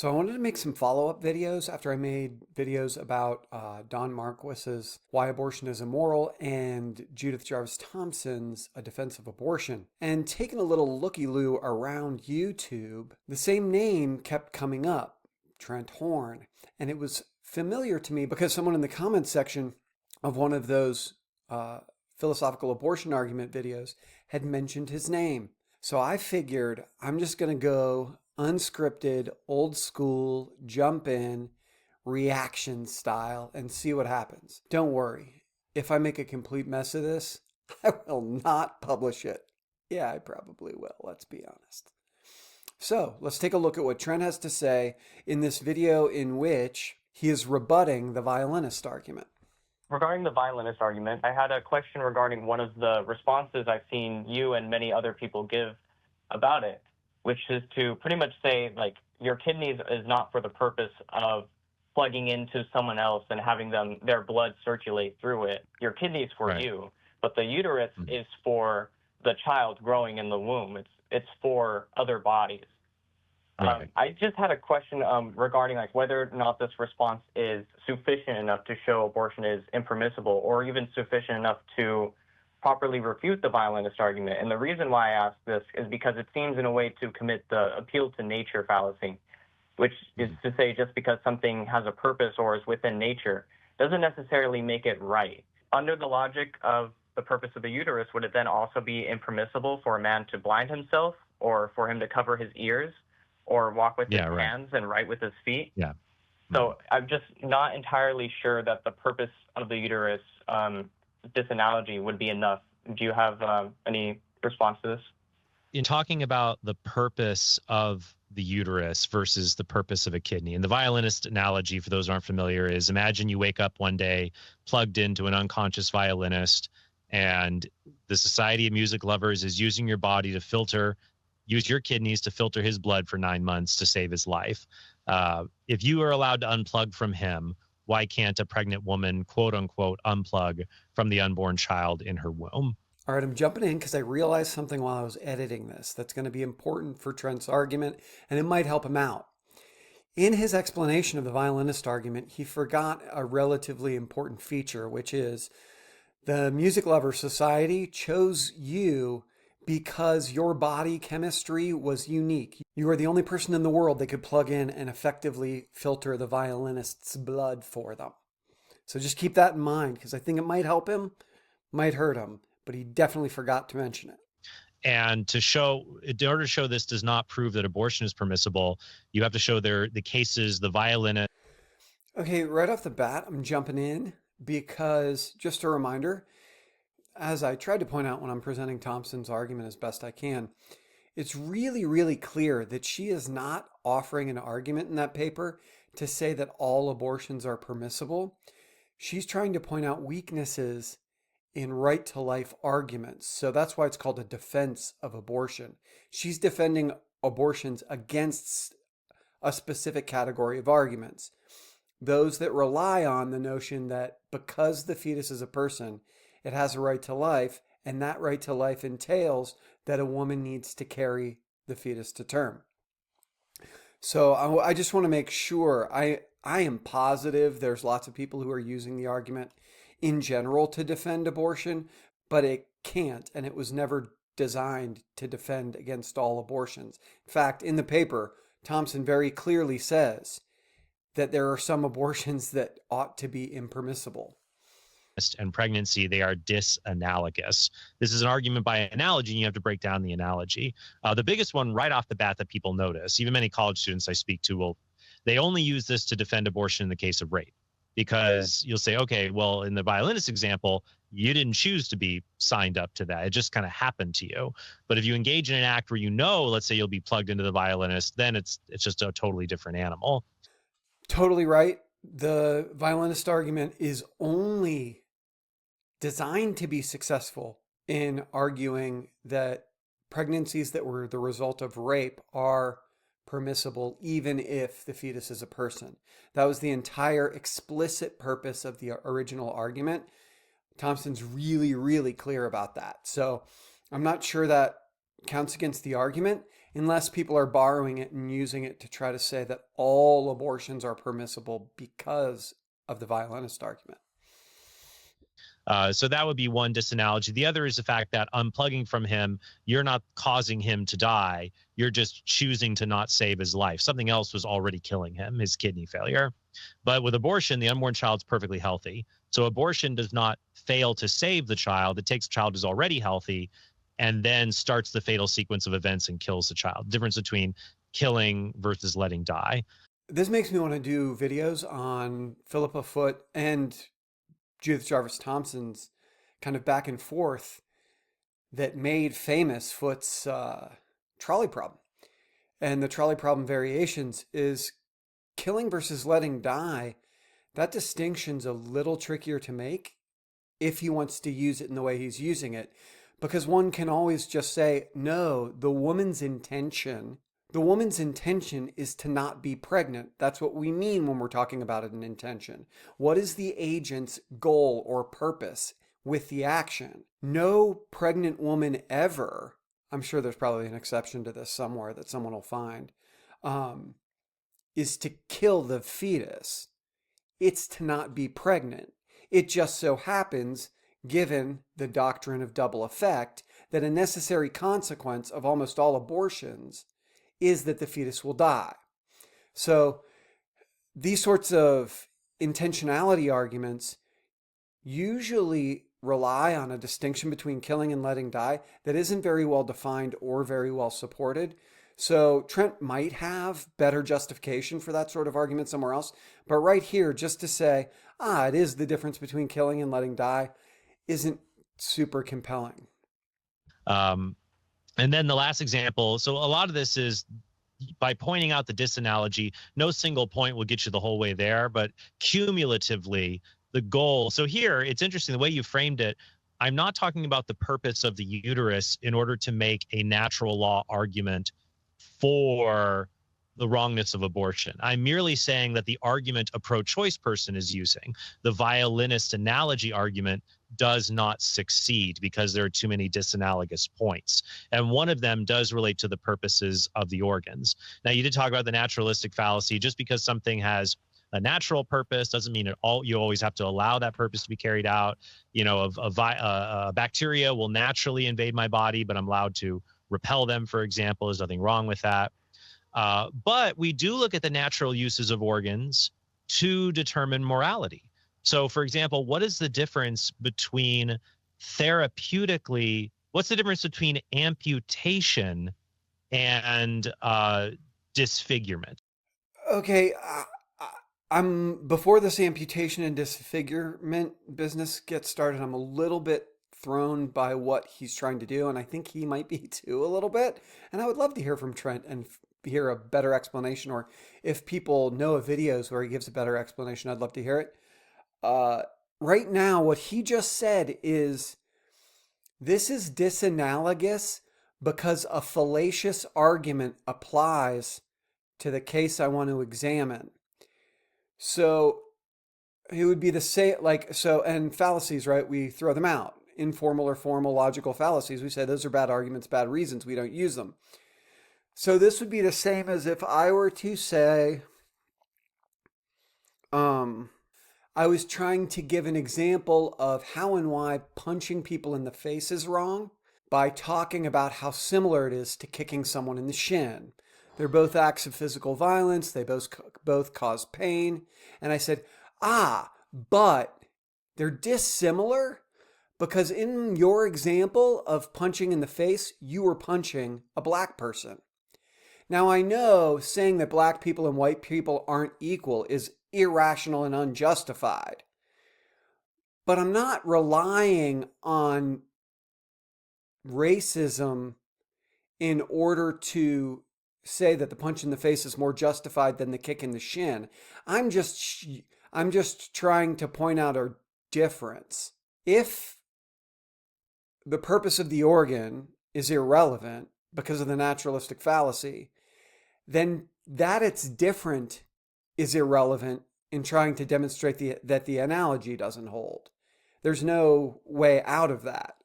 So I wanted to make some follow-up videos after I made videos about Don Marquis's Why Abortion is Immoral and Judith Jarvis Thomson's A Defense of Abortion. And taking a little looky-loo around YouTube, the same name kept coming up, Trent Horn. And it was familiar to me because someone in the comments section of one of those philosophical abortion argument videos had mentioned his name. So I figured I'm just going to go unscripted, old school, jump in, reaction style, and see what happens. Don't worry. If I make a complete mess of this, I will not publish it. Yeah, I probably will, let's be honest. So let's take a look at what Trent has to say in this video in which he is rebutting the violinist argument. Regarding the violinist argument, I had a question regarding one of the responses I've seen you and many other people give about it, which is to pretty much say, like, your kidneys is not for the purpose of plugging into someone else and having their blood circulate through it. Your kidneys for Right. you, but the uterus is for the child growing in the womb. It's for other bodies. Right. I just had a question regarding like whether or not this response is sufficient enough to show abortion is impermissible, or even sufficient enough to properly refute the violinist argument. And the reason why I ask this is because it seems in a way to commit the appeal to nature fallacy, which is to say just because something has a purpose or is within nature doesn't necessarily make it right. Under the logic of the purpose of the uterus, would it then also be impermissible for a man to blind himself, or for him to cover his ears, or walk with his Right. hands and write with his feet? Yeah. So I'm just not entirely sure that the purpose of the uterus, this analogy would be enough. Do you have any response to this? In talking about the purpose of the uterus versus the purpose of a kidney, and the violinist analogy, for those who aren't familiar, is imagine you wake up one day plugged into an unconscious violinist, and the Society of Music Lovers is using your body to use your kidneys to filter his blood for 9 months to save his life. If you are allowed to unplug from him, why can't a pregnant woman, quote unquote, unplug from the unborn child in her womb? All right, I'm jumping in because I realized something while I was editing this that's going to be important for Trent's argument, and it might help him out. In his explanation of the violinist argument, he forgot a relatively important feature, which is the Music Lover Society chose you because your body chemistry was unique. You were the only person in the world that could plug in and effectively filter the violinist's blood for them. So just keep that in mind, because I think it might help him, might hurt him, but he definitely forgot to mention it. And in order to show this does not prove that abortion is permissible, you have to show the cases, the violinist. Okay, right off the bat, I'm jumping in because, just a reminder, as I tried to point out when I'm presenting Thomson's argument as best I can, it's really, really clear that she is not offering an argument in that paper to say that all abortions are permissible. She's trying to point out weaknesses in right to life arguments. So that's why it's called a defense of abortion. She's defending abortions against a specific category of arguments. Those that rely on the notion that because the fetus is a person, it has a right to life, and that right to life entails that a woman needs to carry the fetus to term. So I just want to make sure, I am positive there's lots of people who are using the argument in general to defend abortion, but it can't, and it was never designed to defend against all abortions. In fact, in the paper, Thomson very clearly says that there are some abortions that ought to be impermissible. And pregnancy, they are disanalogous. This is an argument by analogy, and you have to break down the analogy. The biggest one right off the bat that people notice, even many college students I speak to, they only use this to defend abortion in the case of rape. Because you'll say, okay, well, in the violinist example, you didn't choose to be signed up to that. It just kind of happened to you. But if you engage in an act where let's say you'll be plugged into the violinist, then it's just a totally different animal. Totally right. The violinist argument is only designed to be successful in arguing that pregnancies that were the result of rape are permissible even if the fetus is a person. That was the entire explicit purpose of the original argument. Thomson's really, really clear about that. So I'm not sure that counts against the argument. unless people are borrowing it and using it to try to say that all abortions are permissible because of the violinist argument. So that would be one disanalogy. The other is the fact that unplugging from him, you're not causing him to die. You're just choosing to not save his life. Something else was already killing him, his kidney failure. But with abortion, the unborn child's perfectly healthy. So abortion does not fail to save the child. It takes a child who's already healthy and then starts the fatal sequence of events and kills the child. Difference between killing versus letting die. This makes me want to do videos on Philippa Foot and Judith Jarvis Thomson's kind of back and forth that made famous Foot's trolley problem. And the trolley problem variations is killing versus letting die. That distinction's a little trickier to make if he wants to use it in the way he's using it, because one can always just say, no, the woman's intention is to not be pregnant. That's what we mean when we're talking about an intention. What is the agent's goal or purpose with the action? No pregnant woman ever, I'm sure there's probably an exception to this somewhere that someone will find, is to kill the fetus. It's to not be pregnant. It just so happens, given the doctrine of double effect, that a necessary consequence of almost all abortions is that the fetus will die. So these sorts of intentionality arguments usually rely on a distinction between killing and letting die that isn't very well defined or very well supported. So Trent might have better justification for that sort of argument somewhere else. But right here, just to say, it is the difference between killing and letting die, isn't super compelling. And then the last example, so a lot of this is by pointing out the disanalogy. No single point will get you the whole way there, but cumulatively, the goal. So here, it's interesting the way you framed it. I'm not talking about the purpose of the uterus in order to make a natural law argument for the wrongness of abortion. I'm merely saying that the argument a pro-choice person is using, the violinist analogy argument, does not succeed because there are too many disanalogous points. And one of them does relate to the purposes of the organs. Now, you did talk about the naturalistic fallacy. Just because something has a natural purpose doesn't mean you always have to allow that purpose to be carried out. You know, a bacteria will naturally invade my body, but I'm allowed to repel them, for example. There's nothing wrong with that. But we do look at the natural uses of organs to determine morality. So, for example, what is the difference between what's the difference between amputation and disfigurement? Okay, I'm before this amputation and disfigurement business gets started, I'm a little bit thrown by what he's trying to do, and I think he might be too a little bit. And I would love to hear from Trent and hear a better explanation, or if people know of videos where he gives a better explanation, I'd love to hear it. Right now, what he just said is this is disanalogous because a fallacious argument applies to the case I want to examine. So it would be the same, and fallacies, right? We throw them out. Informal or formal logical fallacies. We say those are bad arguments, bad reasons. We don't use them. So this would be the same as if I were to say, I was trying to give an example of how and why punching people in the face is wrong by talking about how similar it is to kicking someone in the shin. They're both acts of physical violence. They both cause pain. And I said, but they're dissimilar because in your example of punching in the face, you were punching a black person. Now, I know saying that black people and white people aren't equal is irrational and unjustified, but I'm not relying on racism in order to say that the punch in the face is more justified than the kick in the shin. I'm just trying to point out a difference. If the purpose of the organ is irrelevant because of the naturalistic fallacy, then that it's different is irrelevant in trying to demonstrate that the analogy doesn't hold. There's no way out of that.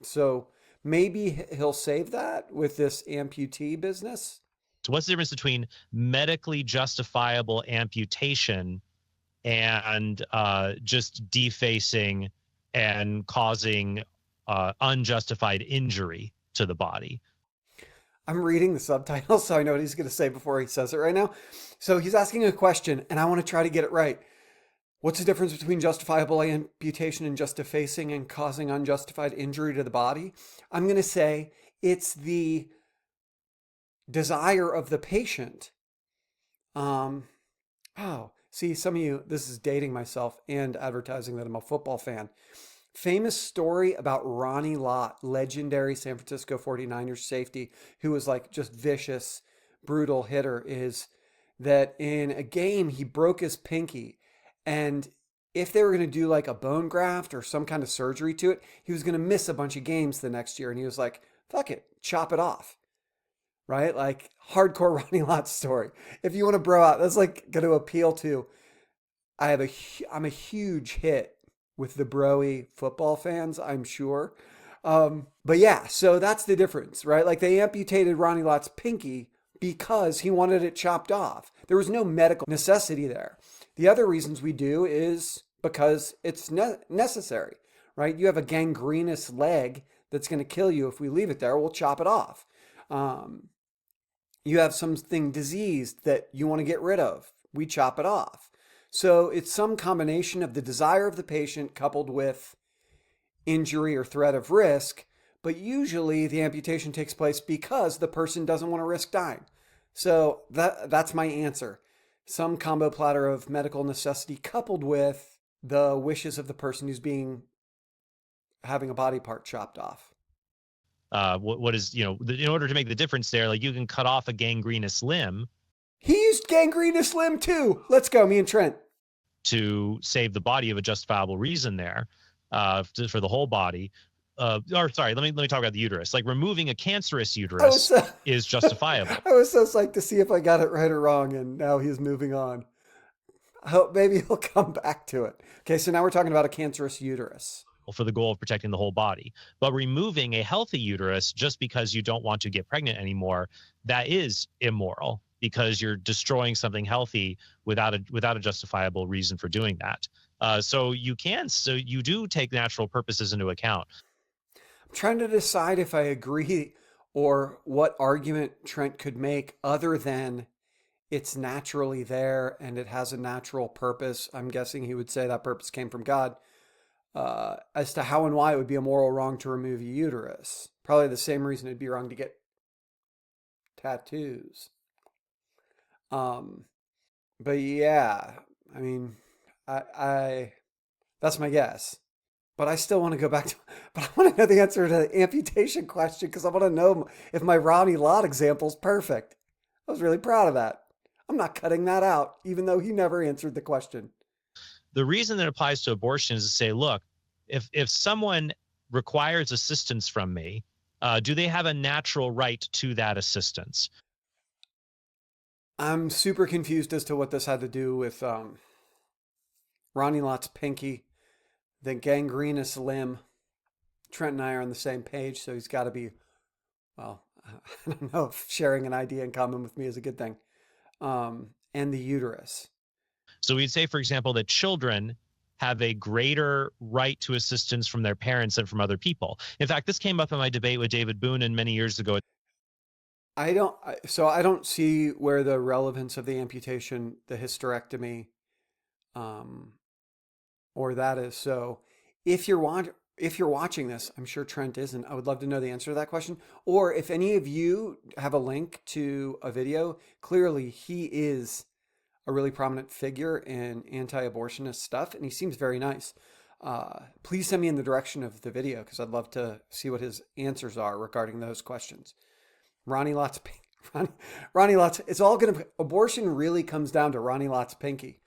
So maybe he'll save that with this amputee business. So what's the difference between medically justifiable amputation and just defacing and causing unjustified injury to the body? I'm reading the subtitles, so I know what he's going to say before he says it right now. So he's asking a question, and I want to try to get it right. What's the difference between justifiable amputation and just defacing and causing unjustified injury to the body? I'm going to say it's the desire of the patient. See, some of you, this is dating myself and advertising that I'm a football fan. Famous story about Ronnie Lott, legendary San Francisco 49ers safety, who was like just vicious, brutal hitter, is that in a game he broke his pinky. And if they were going to do like a bone graft or some kind of surgery to it, he was going to miss a bunch of games the next year. And he was like, fuck it, chop it off. Right? Like hardcore Ronnie Lott story. If you want to bro out, that's like going to appeal to, I'm a huge hit with the broy football fans, I'm sure. But yeah, so that's the difference, right? Like they amputated Ronnie Lott's pinky because he wanted it chopped off. There was no medical necessity there. The other reasons we do is because it's necessary, right? You have a gangrenous leg that's going to kill you if we leave it there. We'll chop it off. You have something diseased that you want to get rid of. We chop it off. So it's some combination of the desire of the patient coupled with injury or threat of risk, but usually the amputation takes place because the person doesn't want to risk dying. So that's my answer. Some combo platter of medical necessity coupled with the wishes of the person who's having a body part chopped off. What is, in order to make the difference there, like you can cut off a gangrenous limb. He used gangrenous limb too. Let's go, me and Trent. To save the body of a justifiable reason there, for the whole body. Let me talk about the uterus. Like removing a cancerous uterus is justifiable. I was so psyched to see if I got it right or wrong, and now he's moving on. I hope maybe he'll come back to it. Okay, so now we're talking about a cancerous uterus. For the goal of protecting the whole body. But removing a healthy uterus just because you don't want to get pregnant anymore, that is immoral because you're destroying something healthy without a justifiable reason for doing that. So you do take natural purposes into account. I'm trying to decide if I agree or what argument Trent could make other than it's naturally there and it has a natural purpose. I'm guessing he would say that purpose came from God. As to how and why it would be a moral wrong to remove a uterus. Probably the same reason it'd be wrong to get tattoos. But yeah, I mean, I that's my guess. But I still want to go back to, but I want to know the answer to the amputation question because I want to know if my Ronnie Lott example is perfect. I was really proud of that. I'm not cutting that out, even though he never answered the question. The reason that applies to abortion is to say, look, if someone requires assistance from me, do they have a natural right to that assistance? I'm super confused as to what this had to do with Ronnie Lott's pinky, the gangrenous limb. Trent and I are on the same page, so he's got to be, well, I don't know if sharing an idea in common with me is a good thing. And the uterus. So we'd say, for example, that children have a greater right to assistance from their parents than from other people. In fact, this came up in my debate with David Boonen many years ago. I don't see where the relevance of the amputation, the hysterectomy, or that is. So if you're watching this, I'm sure Trent isn't. I would love to know the answer to that question. Or if any of you have a link to a video, clearly he is a really prominent figure in anti-abortionist stuff, and he seems very nice. Please send me in the direction of the video because I'd love to see what his answers are regarding those questions. Ronnie Lott's, it's all going to, abortion really comes down to Ronnie Lott's pinky.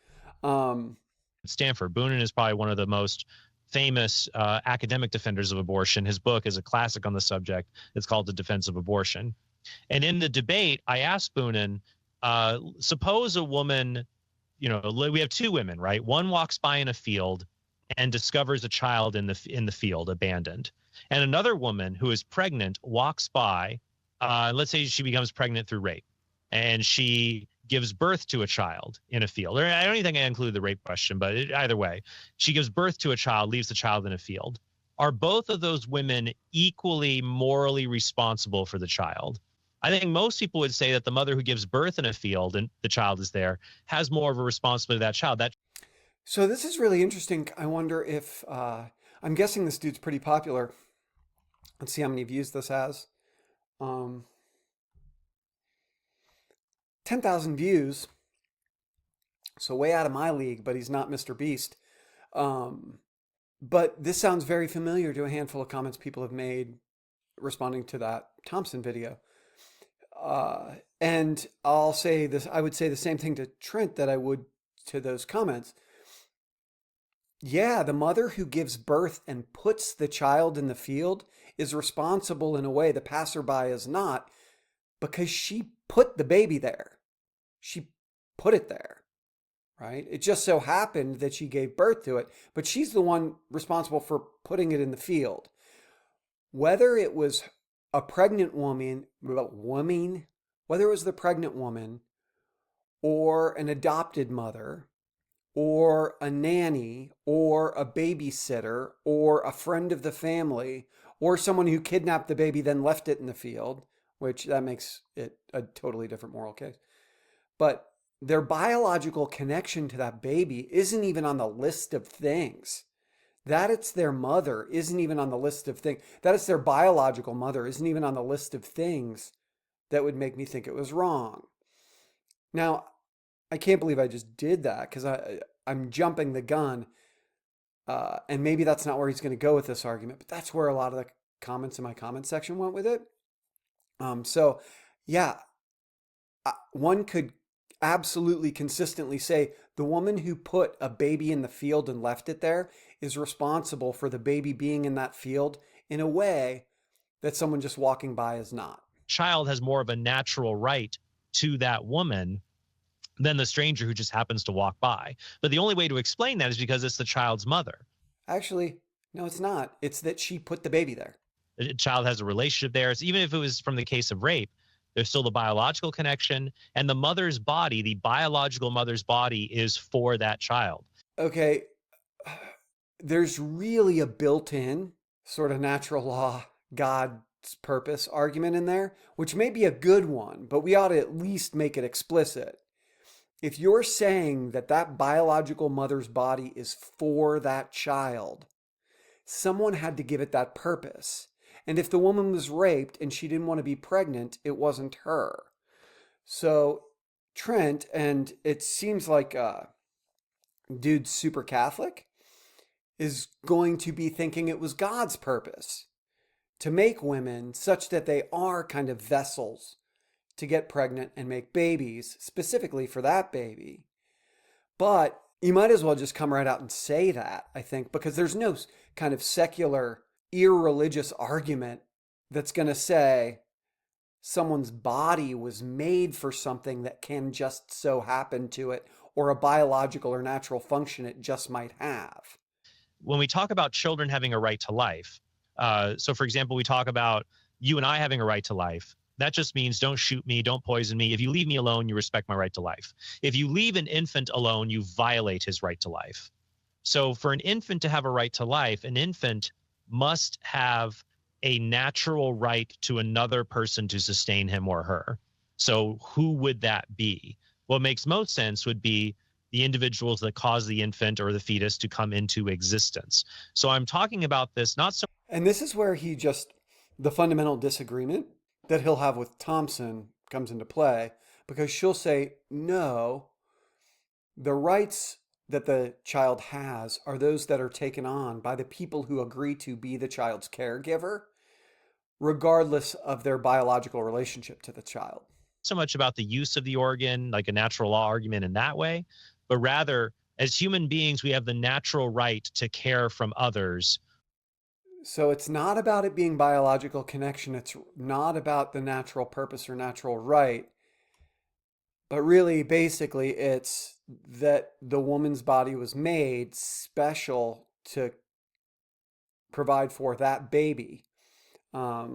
Stanford, Boonen is probably one of the most famous academic defenders of abortion. His book is a classic on the subject. It's called The Defense of Abortion. And in the debate, I asked Boonen, suppose a woman, we have two women, right? One walks by in a field and discovers a child in the field abandoned. And another woman who is pregnant walks by, let's say she becomes pregnant through rape, and she gives birth to a child in a field. Or I don't even think I include the rape question, but either way, she gives birth to a child, leaves the child in a field. Are both of those women equally morally responsible for the child? I think most people would say that the mother who gives birth in a field and the child is there has more of a responsibility to that child. So this is really interesting. I wonder if I'm guessing this dude's pretty popular. Let's see how many views this has. 10,000 views. So way out of my league, but he's not Mr. Beast. But this sounds very familiar to a handful of comments people have made responding to that Thomson video. And I'll say this, I would say the same thing to Trent that I would to those comments. Yeah, the mother who gives birth and puts the child in the field is responsible in a way the passerby is not, because she put the baby there. She put it there, right? It just so happened that she gave birth to it, but she's the one responsible for putting it in the field. Whether it was a pregnant woman, whether it was the pregnant woman or an adopted mother, or a nanny, or a babysitter, or a friend of the family, or someone who kidnapped the baby then left it in the field, which that makes it a totally different moral case. But their biological connection to that baby isn't even on the list of things. That it's their mother isn't even on the list of things. That it's their biological mother isn't even on the list of things that would make me think it was wrong. Now, I can't believe I just did that because I'm jumping the gun. And maybe that's not where he's going to go with this argument, but that's where a lot of the comments in my comment section went with it. So, yeah, one could absolutely consistently say the woman who put a baby in the field and left it there is responsible for the baby being in that field in a way that someone just walking by is not. Child has more of a natural right to that woman than the stranger who just happens to walk by. But the only way to explain that is because it's the child's mother. Actually, no, it's not. It's that she put the baby there. The child has a relationship there. So even if it was from the case of rape, there's still the biological connection, and the mother's body, the biological mother's body, is for that child. Okay, there's really a built-in sort of natural law, God's purpose argument in there, which may be a good one, but we ought to at least make it explicit. If you're saying that that biological mother's body is for that child, someone had to give it that purpose. And if the woman was raped and she didn't want to be pregnant, it wasn't her. So Trent, and it seems like dude's super Catholic, is going to be thinking it was God's purpose to make women such that they are kind of vessels to get pregnant and make babies, specifically for that baby. But you might as well just come right out and say that, I think, because there's no kind of secular, irreligious argument that's going to say someone's body was made for something that can just so happen to it, or a biological or natural function it just might have. When we talk about children having a right to life, so for example, we talk about you and I having a right to life. That just means don't shoot me, don't poison me. If you leave me alone, you respect my right to life. If you leave an infant alone, you violate his right to life. So for an infant to have a right to life, an infant must have a natural right to another person to sustain him or her. So who would that be? What makes most sense would be the individuals that cause the infant or the fetus to come into existence. So I'm talking about this not so. And this is where the fundamental disagreement that he'll have with Thomson comes into play, because she'll say, no, the rights that the child has are those that are taken on by the people who agree to be the child's caregiver, regardless of their biological relationship to the child. So much about the use of the organ, like a natural law argument in that way, but rather as human beings, we have the natural right to care from others. So it's not about it being biological connection. It's not about the natural purpose or natural right. But really, basically, it's that the woman's body was made special to provide for that baby. Who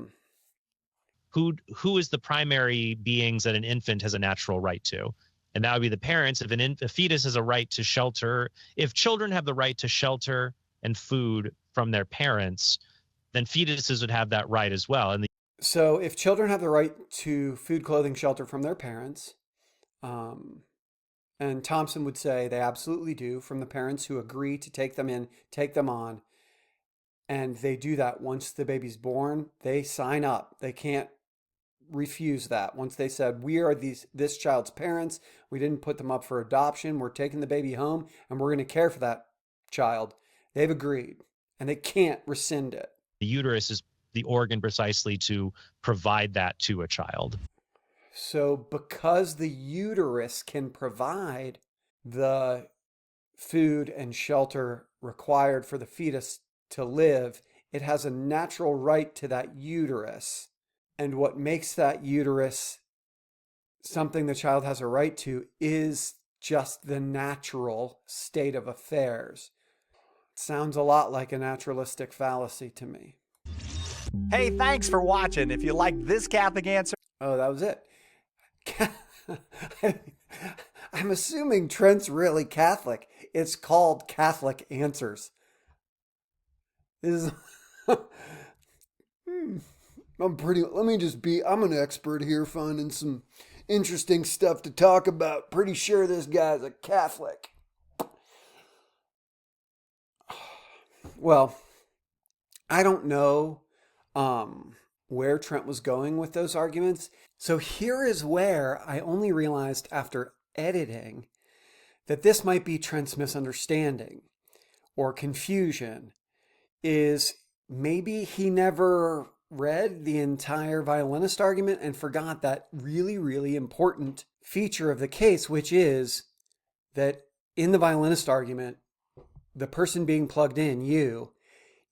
is the primary beings that an infant has a natural right to? And that would be the parents. If a fetus has a right to shelter, if children have the right to shelter and food from their parents, then fetuses would have that right as well. So if children have the right to food, clothing, shelter from their parents, and Thomson would say they absolutely do, from the parents who agree to take them in, take them on, and they do that once the baby's born, they sign up. They can't refuse that. Once they said, we are this child's parents, we didn't put them up for adoption, we're taking the baby home, and we're going to care for that child, they've agreed, and they can't rescind it. The uterus is the organ precisely to provide that to a child. So because the uterus can provide the food and shelter required for the fetus to live, it has a natural right to that uterus. And what makes that uterus something the child has a right to is just the natural state of affairs. It sounds a lot like a naturalistic fallacy to me. Hey, thanks for watching. If you like this Catholic answer... Oh, that was it. I'm assuming Trent's really Catholic. It's called Catholic Answers. This is... I'm an expert here finding some interesting stuff to talk about. Pretty sure this guy's a Catholic. Well, I don't know where Trent was going with those arguments. So here is where I only realized after editing that this might be Trent's misunderstanding or confusion, is maybe he never read the entire violinist argument and forgot that really, really important feature of the case, which is that in the violinist argument, the person being plugged in, you,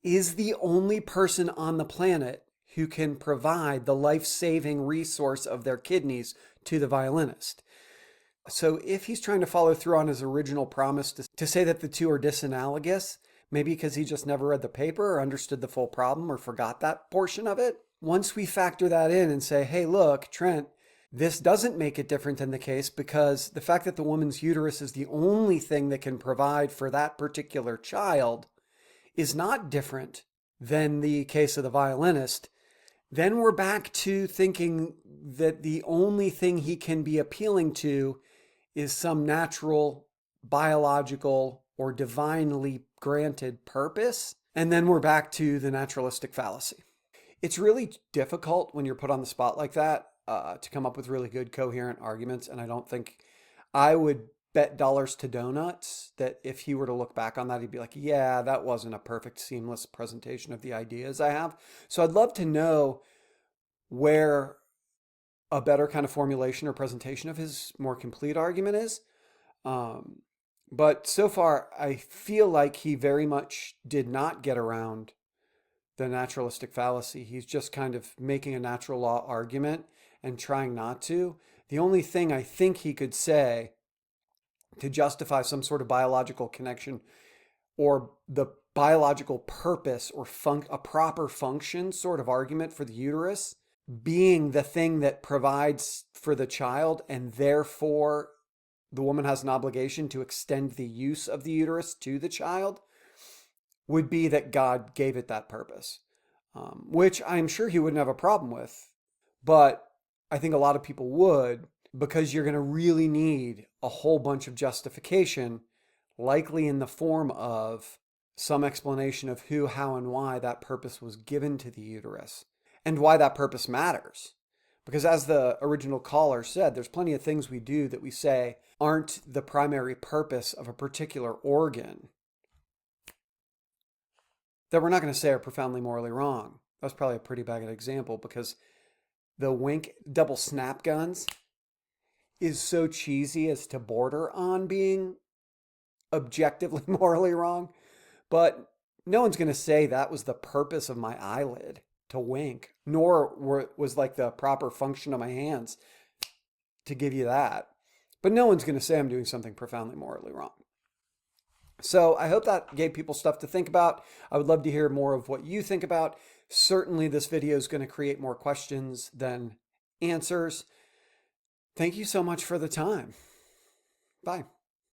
is the only person on the planet who can provide the life-saving resource of their kidneys to the violinist. So if he's trying to follow through on his original promise to say that the two are disanalogous, maybe because he just never read the paper or understood the full problem or forgot that portion of it, once we factor that in and say, hey, look, Trent, this doesn't make it different than the case because the fact that the woman's uterus is the only thing that can provide for that particular child is not different than the case of the violinist, then we're back to thinking that the only thing he can be appealing to is some natural, biological, or divinely granted purpose. And then we're back to the naturalistic fallacy. It's really difficult when you're put on the spot like that to come up with really good, coherent arguments. And I don't think I would bet dollars to donuts that if he were to look back on that, he'd be like, yeah, that wasn't a perfect, seamless presentation of the ideas I have. So I'd love to know where a better kind of formulation or presentation of his more complete argument is. But so far, I feel like he very much did not get around the naturalistic fallacy. He's just kind of making a natural law argument and trying not to. The only thing I think he could say to justify some sort of biological connection or the biological purpose or a proper function sort of argument for the uterus being the thing that provides for the child, and therefore the woman has an obligation to extend the use of the uterus to the child, would be that God gave it that purpose, which I'm sure he wouldn't have a problem with. But I think a lot of people would, because you're going to really need a whole bunch of justification, likely in the form of some explanation of who, how, and why that purpose was given to the uterus and why that purpose matters. Because as the original caller said, there's plenty of things we do that we say aren't the primary purpose of a particular organ that we're not going to say are profoundly morally wrong. That's probably a pretty bad example, because the wink double snap guns is so cheesy as to border on being objectively morally wrong. But no one's going to say that was the purpose of my eyelid, to wink, nor was like the proper function of my hands to give you that. But no one's going to say I'm doing something profoundly morally wrong. So I hope that gave people stuff to think about. I would love to hear more of what you think about. Certainly this video is going to create more questions than answers. Thank you so much for the time. Bye.